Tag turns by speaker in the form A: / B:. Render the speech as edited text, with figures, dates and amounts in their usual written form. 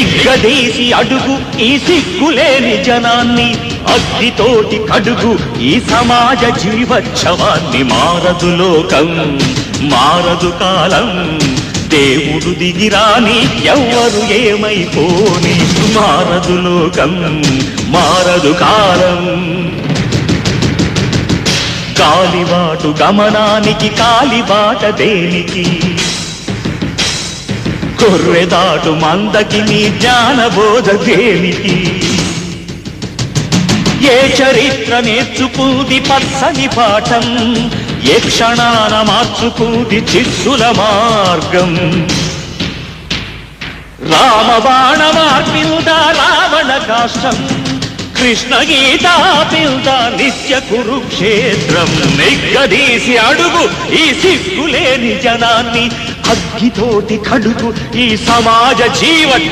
A: నిగ్గదీసి అడుగు ఈ సిగ్గులేని జనాన్ని, అగ్గితోటి కడుగు ఈ సమాజ జీవోత్సవాన్ని. మారదు లోకం, మారదు కాలం, దేవుడు దిగిరాని ఎవ్వరు ఏమైపోని. మారదు లోకం, మారదు కాలం. కాలిబాటు గమనానికి కాలిబాట దేనికి, కొర్రెదాటు మందకి నీ జ్ఞానబోధ దేనికి. ఏ చరిత్ర నేర్చుకుంది పచ్చని పాఠం, ఏ క్షణాన మార్చుకుంది చిస్సుల మార్గం. రామబాణ మార్పిల్దా రావణ కాష్టం, కృష్ణ గీతా పిల్దా నిత్య కురుక్షేత్రం. నిగ్గదీసి అడుగు ఈ సిగ్గులేని జనాన్ని, అగ్గితోటి కడుగు ఈ సమాజ జీవ